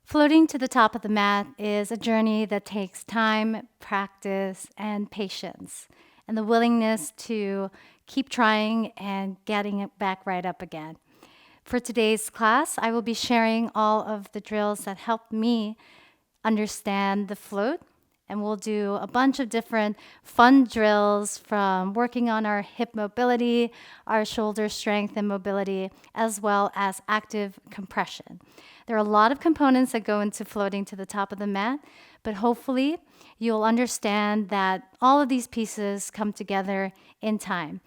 Floating to the top of the mat is a journey that takes time, practice, and patience, and the willingness to keep trying and getting it back right up again. For today's class, I will be sharing all of the drills that helped me understand the float, and we'll do a bunch of different fun drills from working on our hip mobility, our shoulder strength and mobility, as well as active compression. There are a lot of components that go into floating to the top of the mat, but hopefully you'll understand that all of these pieces come together in time.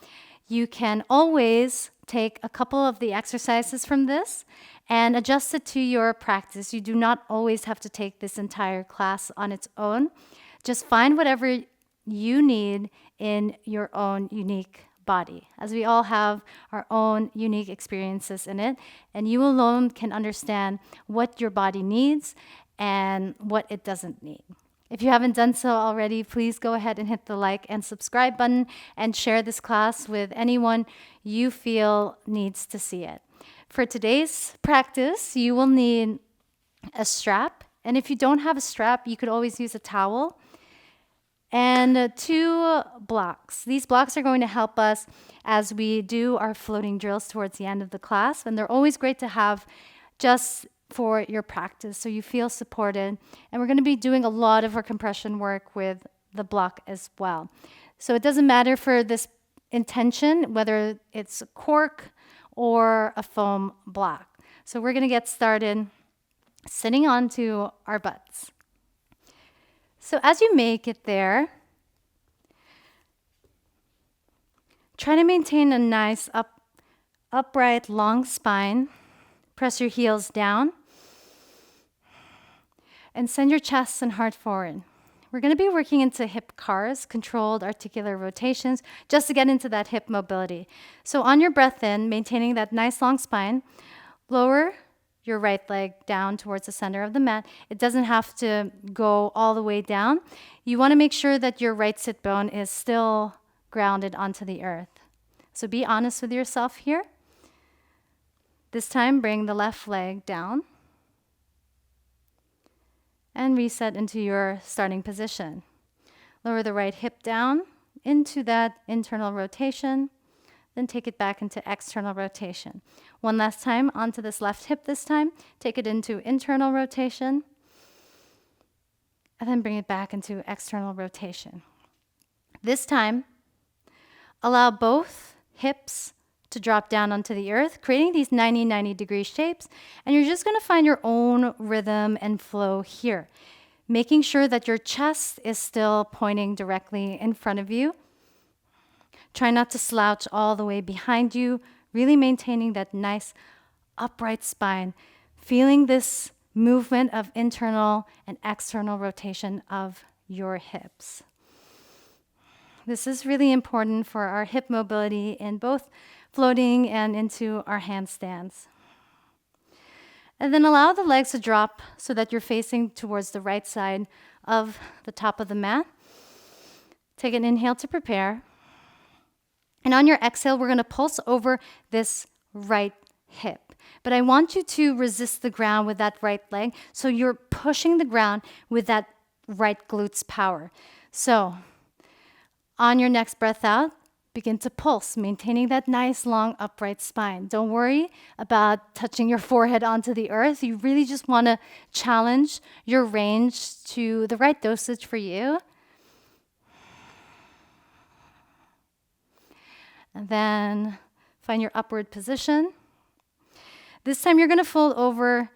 You can always take a couple of the exercises from this and adjust it to your practice. You do not always have to take this entire class on its own. Just find whatever you need in your own unique body, as we all have our own unique experiences in it, and you alone can understand what your body needs and what it doesn't need. If you haven't done so already, please go ahead and hit the like and subscribe button and share this class with anyone you feel needs to see it. For today's practice, you will need a strap. And if you don't have a strap, you could always use a towel and two blocks. These blocks are going to help us as we do our floating drills towards the end of the class. And they're always great to have just for your practice so you feel supported. And we're going to be doing a lot of our compression work with the block as well. So it doesn't matter for this intention whether it's a cork or a foam block. So we're going to get started sitting onto our butts. So as you make it there, try to maintain a nice upright, long spine. Press your heels down and send your chest and heart forward. We're going to be working into hip cars, controlled articular rotations, just to get into that hip mobility. So on your breath in, maintaining that nice long spine, lower your right leg down towards the center of the mat. It doesn't have to go all the way down. You want to make sure that your right sit bone is still grounded onto the earth. So be honest with yourself here. This time, bring the left leg down and reset into your starting position. Lower the right hip down into that internal rotation, then take it back into external rotation. One last time, onto this left hip this time. Take it into internal rotation, and then bring it back into external rotation. This time, allow both hips to drop down onto the earth, creating these 90-90 degree shapes. And you're just going to find your own rhythm and flow here, making sure that your chest is still pointing directly in front of you. Try not to slouch all the way behind you, really maintaining that nice upright spine, feeling this movement of internal and external rotation of your hips. This is really important for our hip mobility in both floating and into our handstands. And then allow the legs to drop so that you're facing towards the right side of the top of the mat. Take an inhale to prepare. And on your exhale, we're going to pulse over this right hip. But I want you to resist the ground with that right leg, so you're pushing the ground with that right glute's power. So on your next breath out, begin to pulse, maintaining that nice, long, upright spine. Don't worry about touching your forehead onto the earth. You really just want to challenge your range to the right dosage for you. And then find your upward position. This time you're going to fold over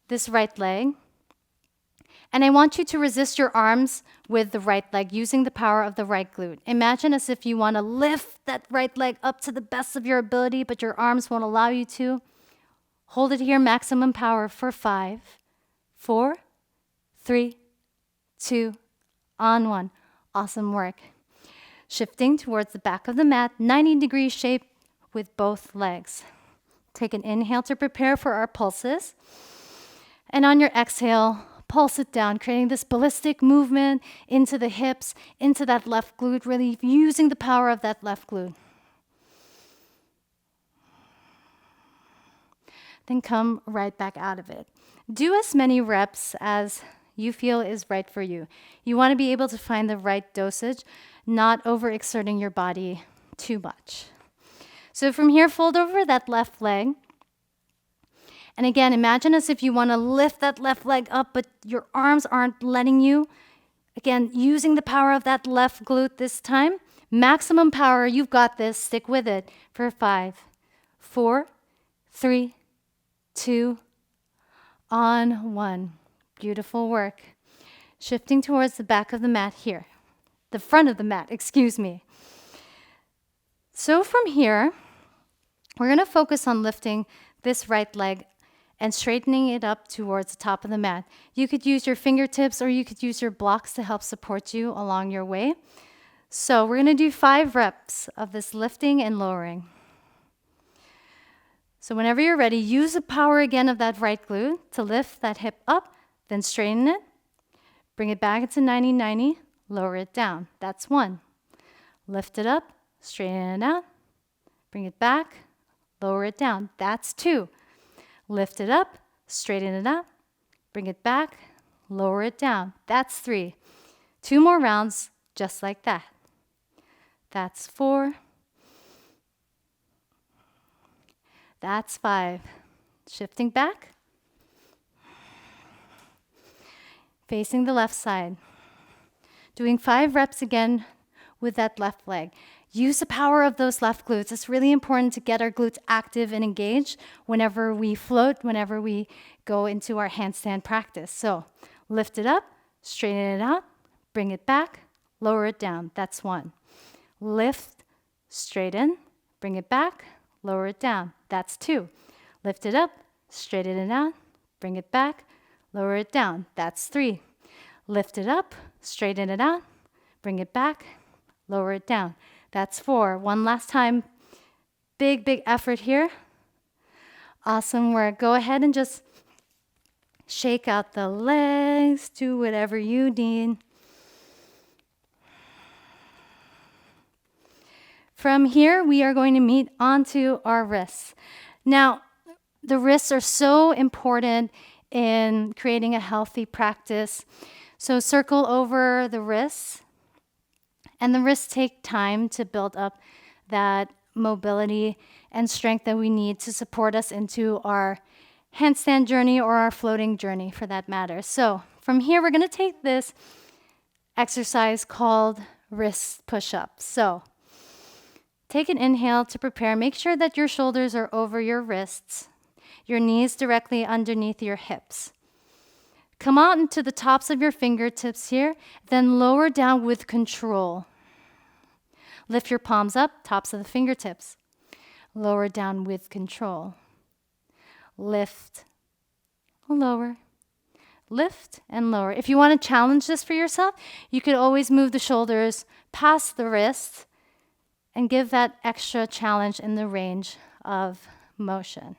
this right leg. And I want you to resist your arms with the right leg, using the power of the right glute. Imagine as if you want to lift that right leg up to the best of your ability, but your arms won't allow you to. Hold it here, maximum power for 5, 4, 3, 2, on 1. Awesome work. Shifting towards the back of the mat, 90-degree shape with both legs. Take an inhale to prepare for our pulses. And on your exhale, pulse it down, creating this ballistic movement into the hips, into that left glute, really using the power of that left glute. Then come right back out of it. Do as many reps as you feel is right for you. You want to be able to find the right dosage, not overexerting your body too much. So from here, fold over that left leg. And again, imagine as if you want to lift that left leg up, but your arms aren't letting you. Again, using the power of that left glute this time. Maximum power, you've got this. Stick with it for 5, 4, 3, 2, on 1. Beautiful work. Shifting towards the back of the mat here. The front of the mat, excuse me. So from here, we're going to focus on lifting this right leg and straightening it up towards the top of the mat. You could use your fingertips or you could use your blocks to help support you along your way. So we're going to do 5 reps of this lifting and lowering. So whenever you're ready, use the power again of that right glute to lift that hip up, then straighten it, bring it back into 90-90, lower it down. That's 1. Lift it up, straighten it out, bring it back, lower it down. That's 2. Lift it up, straighten it out, bring it back, lower it down. That's 3. 2 more rounds just like that. That's 4. That's 5. Shifting back. Facing the left side. Doing 5 reps again with that left leg. Use the power of those left glutes. It's really important to get our glutes active and engaged whenever we float, whenever we go into our handstand practice. So lift it up, straighten it out, bring it back, lower it down. That's 1. Lift, straighten, bring it back, lower it down. That's 2. Lift it up, straighten it out, bring it back, lower it down. That's 3. Lift it up, straighten it out, bring it back, lower it down. That's 4. One last time. Big, big effort here. Awesome work. Go ahead and just shake out the legs, do whatever you need. From here, we are going to meet onto our wrists. Now, the wrists are so important in creating a healthy practice. So circle over the wrists. And the wrists take time to build up that mobility and strength that we need to support us into our handstand journey or our floating journey for that matter. So from here, we're going to take this exercise called wrist push-ups. So take an inhale to prepare. Make sure that your shoulders are over your wrists, your knees directly underneath your hips. Come out into the tops of your fingertips here, then lower down with control. Lift your palms up, tops of the fingertips. Lower down with control. Lift, lower, lift and lower. If you want to challenge this for yourself, you could always move the shoulders past the wrists and give that extra challenge in the range of motion.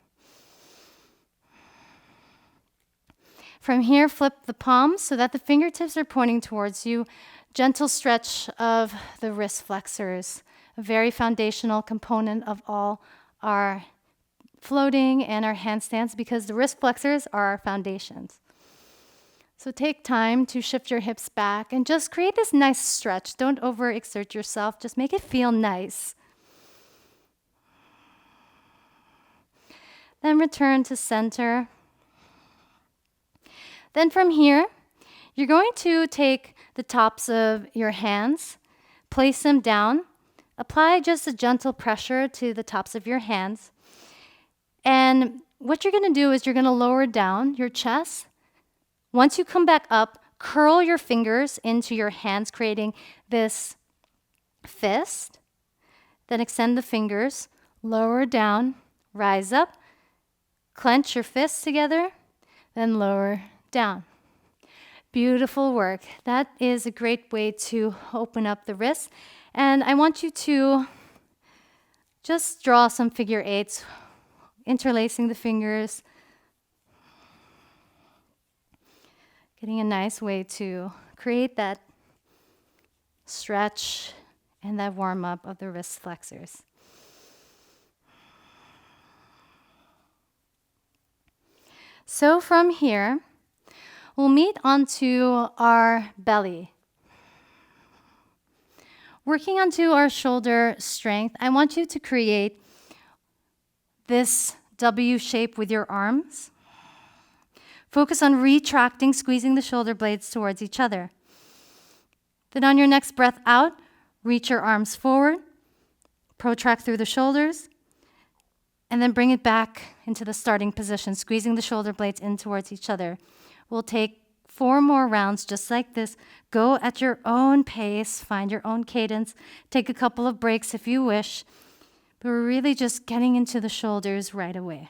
From here, flip the palms so that the fingertips are pointing towards you. Gentle stretch of the wrist flexors, a very foundational component of all our floating and our handstands because the wrist flexors are our foundations. So take time to shift your hips back and just create this nice stretch. Don't overexert yourself. Just make it feel nice. Then return to center. Then from here, you're going to take the tops of your hands, place them down, apply just a gentle pressure to the tops of your hands. And what you're going to do is you're going to lower down your chest. Once you come back up, curl your fingers into your hands, creating this fist. Then extend the fingers, lower down, rise up, clench your fists together, then lower down. Beautiful work. That is a great way to open up the wrists. And I want you to just draw some figure eights, interlacing the fingers, getting a nice way to create that stretch and that warm up of the wrist flexors. So from here, we'll meet onto our belly. Working onto our shoulder strength, I want you to create this W shape with your arms. Focus on retracting, squeezing the shoulder blades towards each other. Then on your next breath out, reach your arms forward, protract through the shoulders, and then bring it back into the starting position, squeezing the shoulder blades in towards each other. We'll take 4 more rounds just like this. Go at your own pace, find your own cadence. Take a couple of breaks if you wish, but we're really just getting into the shoulders right away.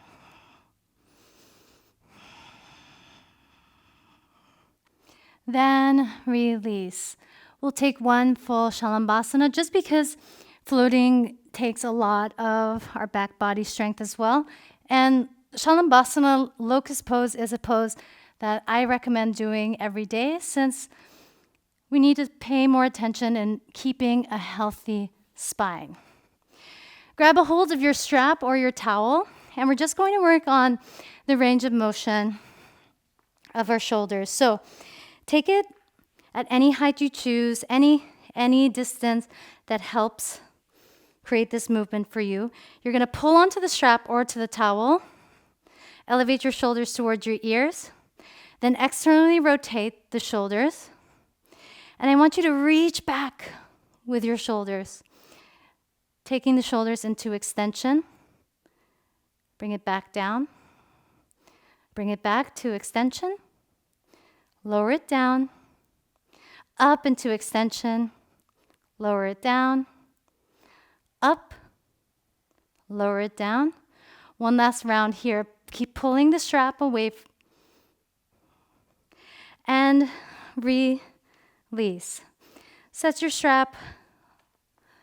Then release. We'll take 1 full Shalabhasana just because floating takes a lot of our back body strength as well. And Shalabhasana locust pose is a pose that I recommend doing every day since we need to pay more attention in keeping a healthy spine. Grab a hold of your strap or your towel, and we're just going to work on the range of motion of our shoulders. So take it at any height you choose, any distance that helps create this movement for you. You're going to pull onto the strap or to the towel. Elevate your shoulders towards your ears. Then externally rotate the shoulders. And I want you to reach back with your shoulders, taking the shoulders into extension. Bring it back down. Bring it back to extension. Lower it down. Up into extension. Lower it down. Up. Lower it down. One last round here. Keep pulling the strap away and release. Set your strap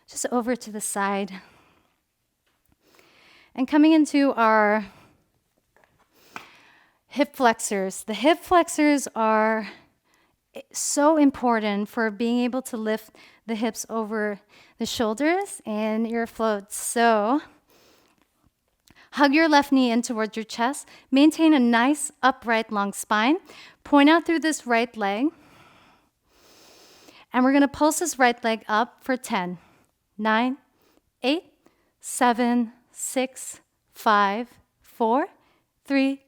just over to the side. And coming into our hip flexors. The hip flexors are so important for being able to lift the hips over the shoulders and your floats. So hug your left knee in towards your chest. Maintain a nice upright long spine. Point out through this right leg. And we're going to pulse this right leg up for 10, 9, 8, 7, 6, 5, 4, 3,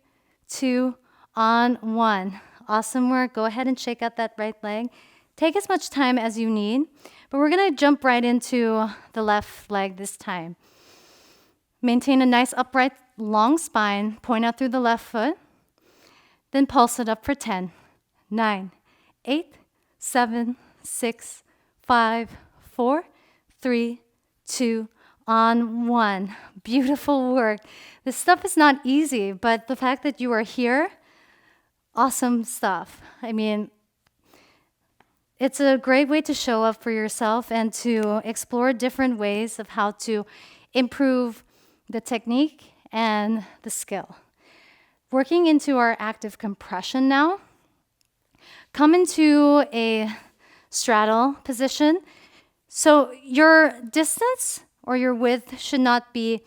2, on 1. Awesome work. Go ahead and shake out that right leg. Take as much time as you need, but we're going to jump right into the left leg this time. Maintain a nice upright long spine. Point out through the left foot. Then pulse it up for 10, 9, 8, 7, 6, 5, 4, 3, 2, on 1. Beautiful work. This stuff is not easy, but the fact that you are here, awesome stuff. I mean, it's a great way to show up for yourself and to explore different ways of how to improve the technique and the skill. Working into our active compression now. Come into a straddle position. So your distance or your width should not be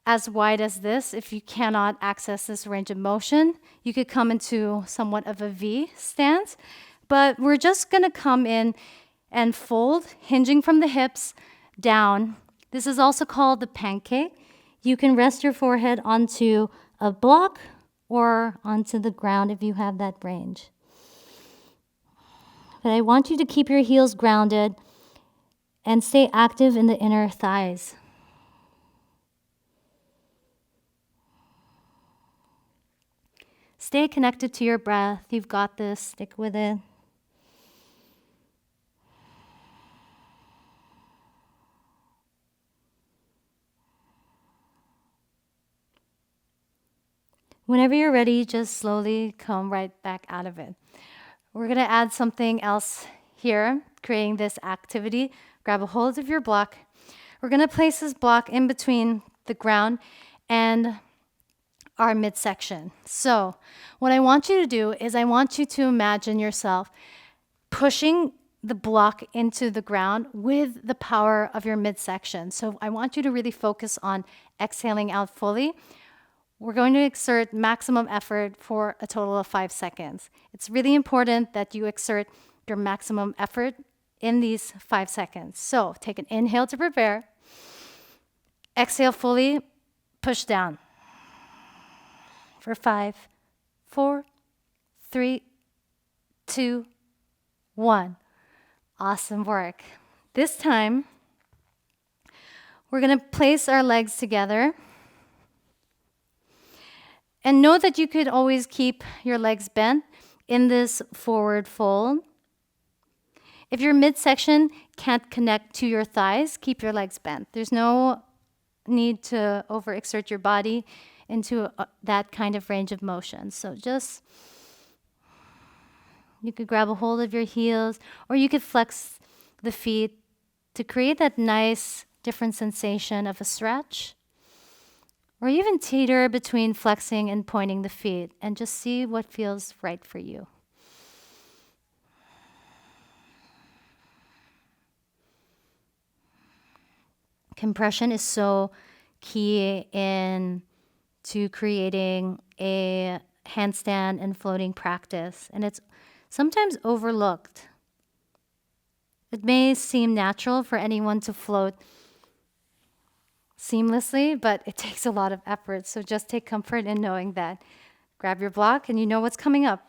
as wide as this. If you cannot access this range of motion, you could come into somewhat of a V stance. But we're just going to come in and fold, hinging from the hips down. This is also called the pancake. You can rest your forehead onto a block or onto the ground if you have that range. But I want you to keep your heels grounded and stay active in the inner thighs. Stay connected to your breath. You've got this. Stick with it. Whenever you're ready, just slowly come right back out of it. We're going to add something else here, creating this activity. Grab a hold of your block. We're going to place this block in between the ground and our midsection. So what I want you to do is I want you to imagine yourself pushing the block into the ground with the power of your midsection. So I want you to really focus on exhaling out fully we're going to exert maximum effort for a total of 5 seconds. It's really important that you exert your maximum effort in these 5 seconds. So take an inhale to prepare. Exhale fully, push down. For 5, 4, 3, 2, 1. Awesome work. This time, we're going to place our legs together. And know that you could always keep your legs bent in this forward fold. If your midsection can't connect to your thighs, keep your legs bent. There's no need to overexert your body into that kind of range of motion. So just, you could grab a hold of your heels, or you could flex the feet to create that nice different sensation of a stretch. Or even teeter between flexing and pointing the feet and just see what feels right for you. Compression is so key in to creating a handstand and floating practice, and it's sometimes overlooked. It may seem natural for anyone to float seamlessly, but it takes a lot of effort. So just take comfort in knowing that. Grab your block and you know what's coming up.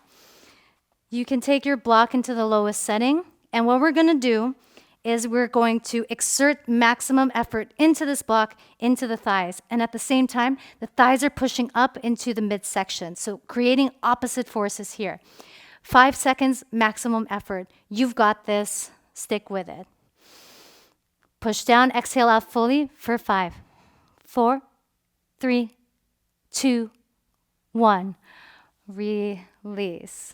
You can take your block into the lowest setting. And what we're going to do is we're going to exert maximum effort into this block, into the thighs. And at the same time, the thighs are pushing up into the midsection. So creating opposite forces here. 5 seconds, maximum effort. You've got this. Stick with it. Push down, exhale out fully for 5, 4, 3, 2, 1. Release.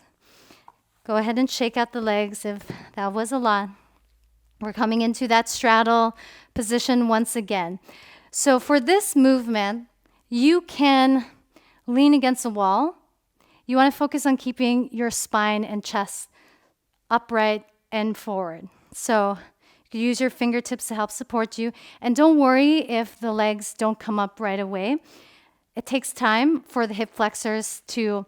Go ahead and shake out the legs if that was a lot. We're coming into that straddle position once again. So for this movement, you can lean against a wall. You want to focus on keeping your spine and chest upright and forward. So you use your fingertips to help support you. And don't worry if the legs don't come up right away. It takes time for the hip flexors to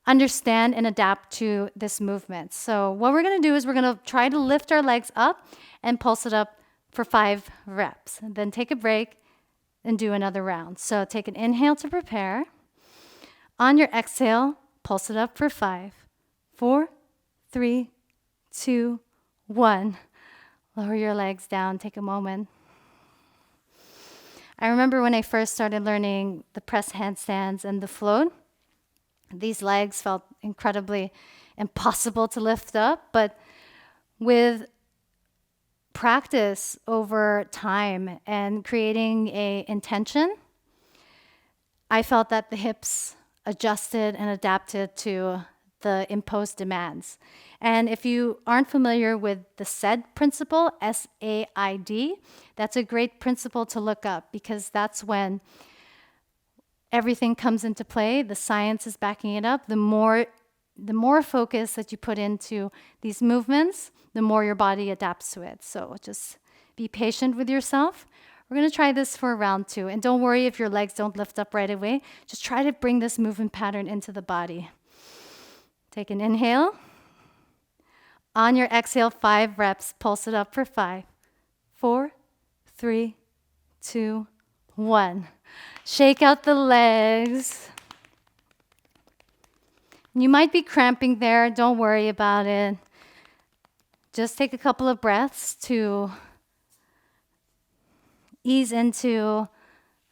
understand and adapt to this movement. So what we're going to do is we're going to try to lift our legs up and pulse it up for 5 reps. And then take a break and do another round. So take an inhale to prepare. On your exhale, pulse it up for 5, 4, 3, 2, 1. Lower your legs down. Take a moment. I remember when I first started learning the press handstands and the float, these legs felt incredibly impossible to lift up, but with practice over time and creating a intention, I felt that the hips adjusted and adapted to the imposed demands. And if you aren't familiar with the SAID principle, S-A-I-D, that's a great principle to look up because that's when everything comes into play. The science is backing it up. The more focus that you put into these movements, the more your body adapts to it. So just be patient with yourself. We're going to try this for round 2. And don't worry if your legs don't lift up right away. Just try to bring this movement pattern into the body. Take an inhale. On your exhale, 5 reps. Pulse it up for 5, 4, 3, 2, 1. Shake out the legs. You might be cramping there. Don't worry about it. Just take a couple of breaths to ease into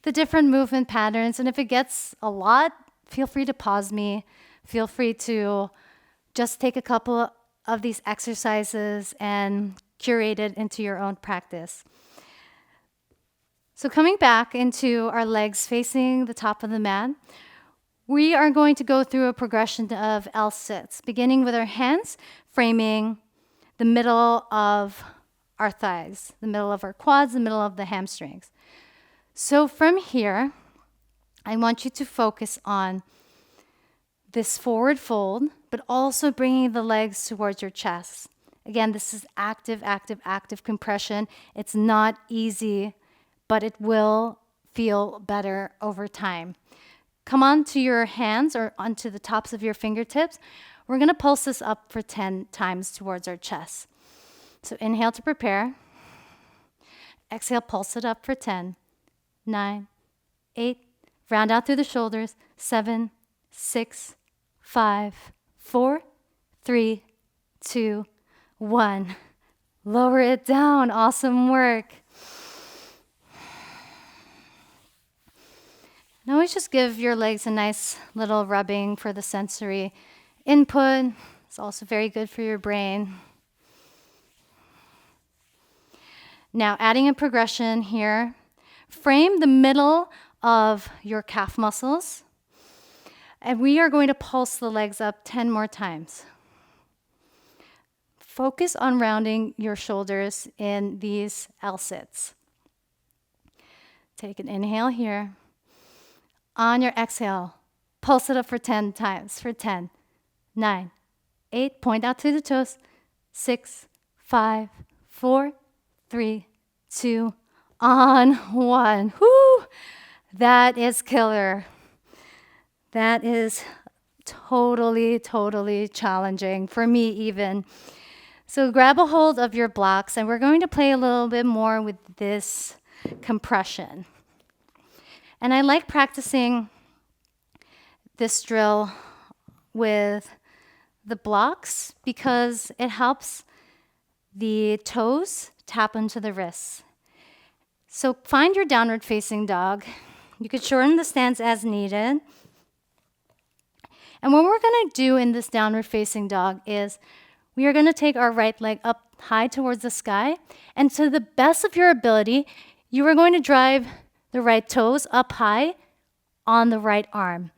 the different movement patterns. And if it gets a lot, feel free to pause me. Feel free to just take a couple of these exercises and curate it into your own practice. So coming back into our legs facing the top of the mat, we are going to go through a progression of L-sits, beginning with our hands framing the middle of our thighs, the middle of our quads, the middle of the hamstrings. So from here, I want you to focus on this forward fold, but also bringing the legs towards your chest. Again, this is active, active, active compression. It's not easy, but it will feel better over time. come onto your hands or onto the tops of your fingertips. We're going to pulse this up for 10 times towards our chest. So inhale to prepare. Exhale, pulse it up for 10, 9, 8. Round out through the shoulders. 7, 6, 5, 4, 3, 2, 1. Lower it down. Awesome work. And always just give your legs a nice little rubbing for the sensory input. It's also very good for your brain. Now, adding a progression here. Frame the middle of your calf muscles. And we are going to pulse the legs up 10 more times. Focus on rounding your shoulders in these L-sits. Take an inhale here. On your exhale, pulse it up for 10 times. For 10, 9, 8. Point out through the toes. 6, 5, 4, 3, 2, on 1. Whoo! That is killer. That is totally challenging for me even. So grab a hold of your blocks and we're going to play a little bit more with this compression. And I like practicing this drill with the blocks because it helps the toes tap into the wrists. So find your downward facing dog. You could shorten the stance as needed. And what we're going to do in this downward facing dog is we are going to take our right leg up high towards the sky. And to the best of your ability, you are going to drive the right toes up high on the right arm.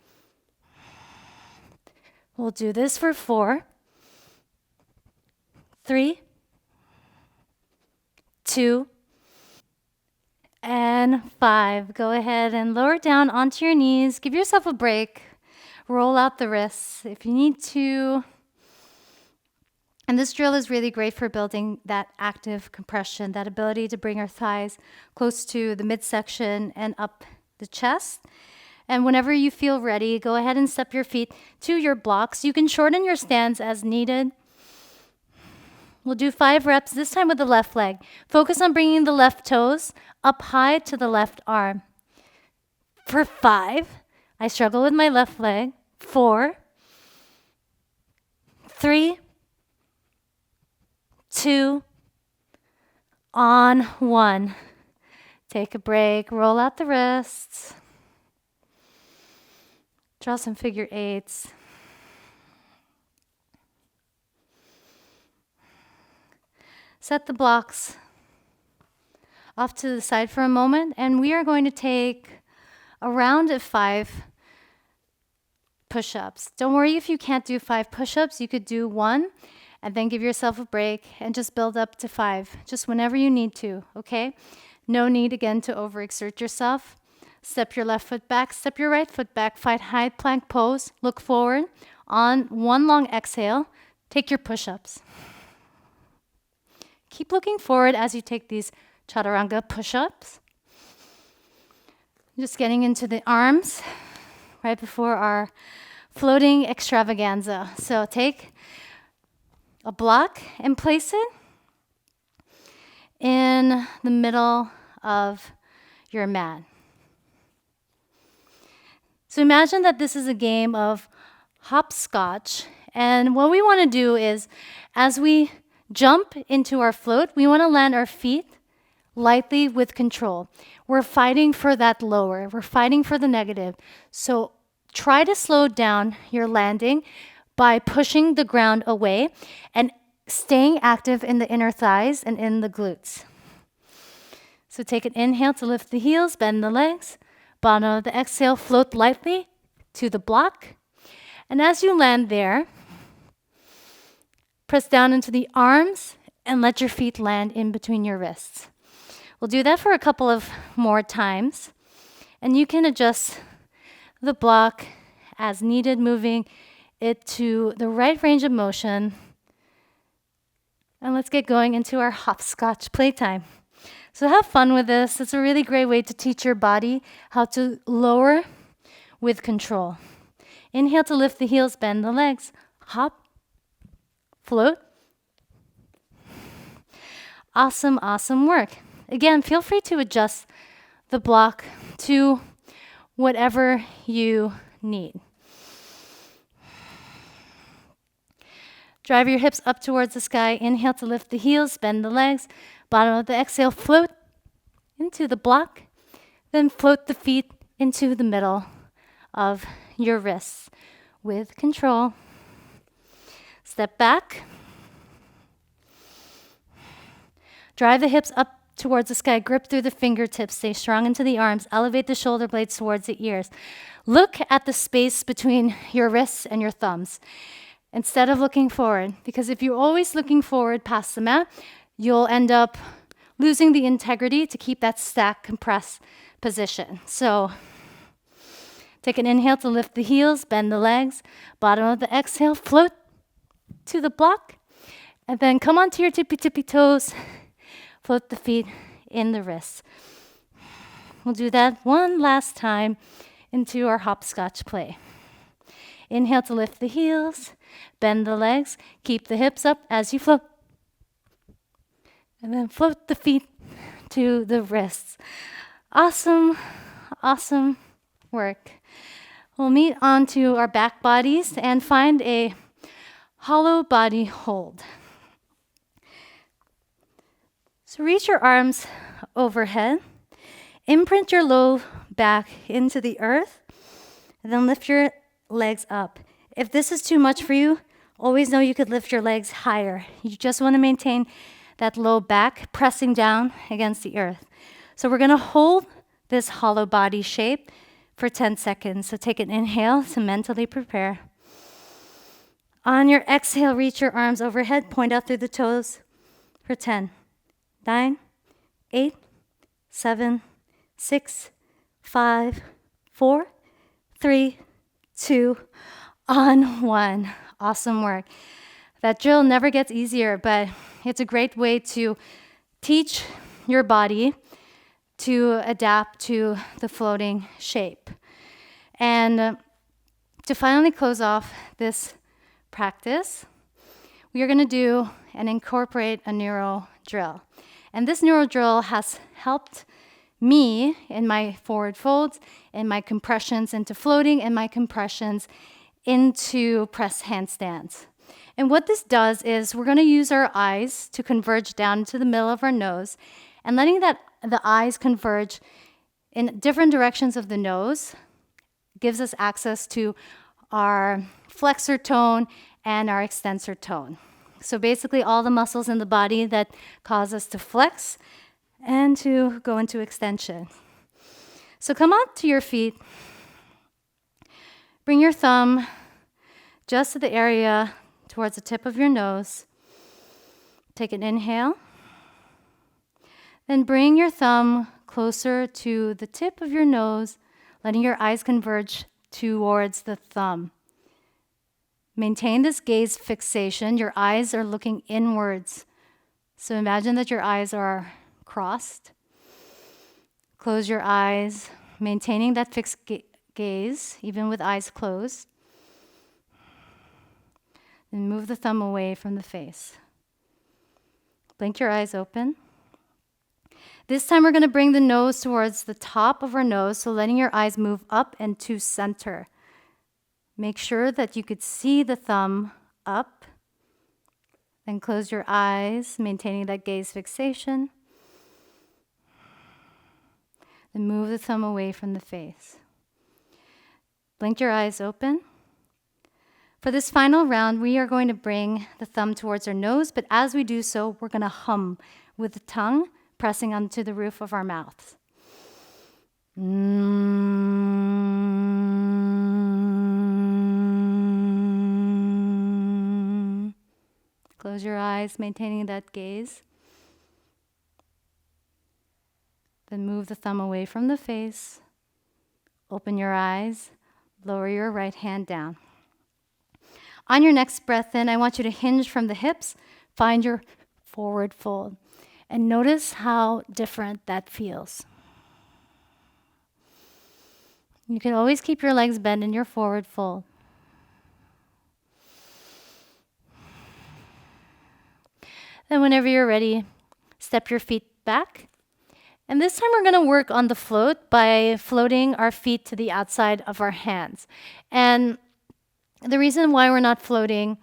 We'll do this for 4, 3, 2, and 5. Go ahead and lower down onto your knees. Give yourself a break. Roll out the wrists if you need to. And this drill is really great for building that active compression, that ability to bring our thighs close to the midsection and up the chest. And whenever you feel ready, go ahead and step your feet to your blocks. You can shorten your stance as needed. We'll do 5 reps, this time with the left leg. Focus on bringing the left toes up high to the left arm. For 5, I struggle with my left leg. 4, 3, 2, on 1. Take a break, roll out the wrists. Draw some figure 8s. Set the blocks off to the side for a moment, and we are going to take a round of 5 push-ups. Don't worry if you can't do 5 push-ups. You could do 1 and then give yourself a break and just build up to 5, just whenever you need to, okay? No need, again, to overexert yourself. Step your left foot back, step your right foot back, find high plank pose, look forward. On one long exhale, take your push-ups. Keep looking forward as you take these chaturanga push-ups. Just getting into the arms right before our floating extravaganza. So take a block and place it in the middle of your mat. So imagine that this is a game of hopscotch. And what we want to do is, as we jump into our float, we want to land our feet lightly with control. We're fighting for that lower. We're fighting for the negative. So try to slow down your landing by pushing the ground away and staying active in the inner thighs and in the glutes. So take an inhale to lift the heels, bend the legs. Bottom of the exhale, float lightly to the block. And as you land there, press down into the arms and let your feet land in between your wrists. We'll do that for a couple of more times. And you can adjust the block as needed, moving it to the right range of motion. And let's get going into our hopscotch playtime. So have fun with this. It's a really great way to teach your body how to lower with control. Inhale to lift the heels, bend the legs, hop, float. Awesome, awesome work. Again, feel free to adjust the block to whatever you need. Drive your hips up towards the sky. Inhale to lift the heels, bend the legs. Bottom of the exhale, float into the block. Then float the feet into the middle of your wrists with control. Step back. Drive the hips up towards the sky. Grip through the fingertips. Stay strong into the arms. Elevate the shoulder blades towards the ears. Look at the space between your wrists and your thumbs instead of looking forward. Because if you're always looking forward past the mat, you'll end up losing the integrity to keep that stack compressed position. So take an inhale to lift the heels, bend the legs. Bottom of the exhale, float to the block. And then come onto your tippy toes. Float the feet in the wrists. We'll do that one last time into our hopscotch play. Inhale to lift the heels, bend the legs, keep the hips up as you float. And then float the feet to the wrists. Awesome, awesome work. We'll meet onto our back bodies and find a hollow body hold. So reach your arms overhead. Imprint your low back into the earth. And then lift your legs up. If this is too much for you, always know you could lift your legs higher. You just want to maintain that low back pressing down against the earth. So we're going to hold this hollow body shape for 10 seconds. So take an inhale to mentally prepare. On your exhale, reach your arms overhead, point out through the toes for 10, 9, 8, 7, 6, 5, 4, 3, 2, on 1. Awesome work. That drill never gets easier, but it's a great way to teach your body to adapt to the floating shape. And to finally close off this practice, we are going to do and incorporate a neuro drill. And this neuro drill has helped me in my forward folds, in my compressions into floating, and my compressions into press handstands. And what this does is we're going to use our eyes to converge down to the middle of our nose, and letting the eyes converge in different directions of the nose gives us access to our flexor tone and our extensor tone. So basically all the muscles in the body that cause us to flex and to go into extension. So come out to your feet. Bring your thumb just to the area towards the tip of your nose. Take an inhale. Then bring your thumb closer to the tip of your nose, letting your eyes converge towards the thumb. Maintain this gaze fixation. Your eyes are looking inwards. So imagine that your eyes are crossed. Close your eyes, maintaining that fixed gaze, even with eyes closed. Then move the thumb away from the face. Blink your eyes open. This time we're going to bring the nose towards the top of our nose, so letting your eyes move up and to center. Make sure that you could see the thumb up. Then close your eyes, maintaining that gaze fixation. Then move the thumb away from the face. Blink your eyes open. For this final round, we are going to bring the thumb towards our nose, but as we do so, we're going to hum with the tongue pressing onto the roof of our mouths. Close your eyes, maintaining that gaze. Then move the thumb away from the face. Open your eyes. Lower your right hand down. On your next breath in, I want you to hinge from the hips. Find your forward fold. And notice how different that feels. You can always keep your legs bent in your forward fold. Then whenever you're ready, step your feet back. And this time we're going to work on the float by floating our feet to the outside of our hands. And the reason why we're not floating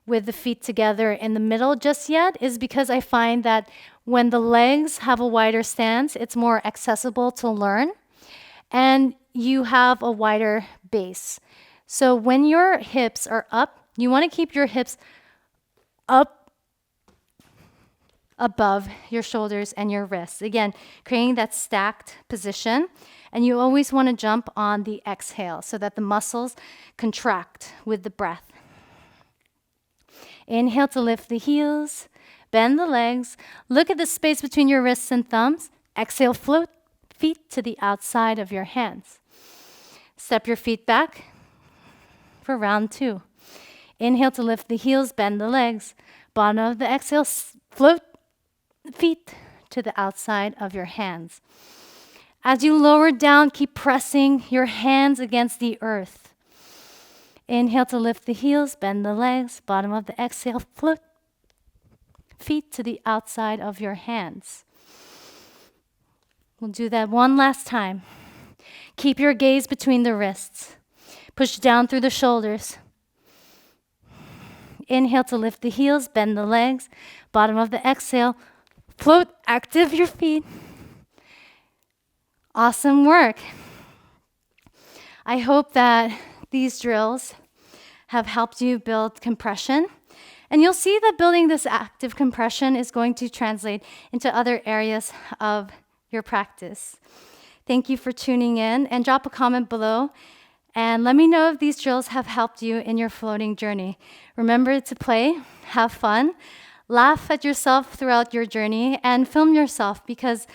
with the feet together in the middle just yet is because I find that when the legs have a wider stance, it's more accessible to learn and you have a wider base. So when your hips are up, you want to keep your hips up above your shoulders and your wrists. Again, creating that stacked position. And you always want to jump on the exhale so that the muscles contract with the breath. Inhale to lift the heels, bend the legs, look at the space between your wrists and thumbs. Exhale, float feet to the outside of your hands. Step your feet back for round 2. Inhale to lift the heels, bend the legs. Bottom of the exhale, float feet to the outside of your hands. As you lower down, keep pressing your hands against the earth. Inhale to lift the heels, bend the legs. Bottom of the exhale, float feet to the outside of your hands. We'll do that one last time. Keep your gaze between the wrists. Push down through the shoulders. Inhale to lift the heels, bend the legs. Bottom of the exhale, float, active your feet. Awesome work. I hope that these drills have helped you build compression. And you'll see that building this active compression is going to translate into other areas of your practice. Thank you for tuning in, and drop a comment below and let me know if these drills have helped you in your floating journey. Remember to play, have fun, laugh at yourself throughout your journey, and film yourself, because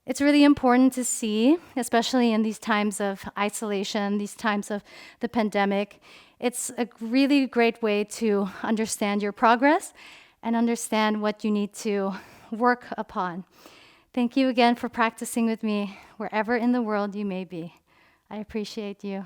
it's really important to see, especially in these times of isolation, these times of the pandemic. It's a really great way to understand your progress and understand what you need to work upon. Thank you again for practicing with me wherever in the world you may be. I appreciate you.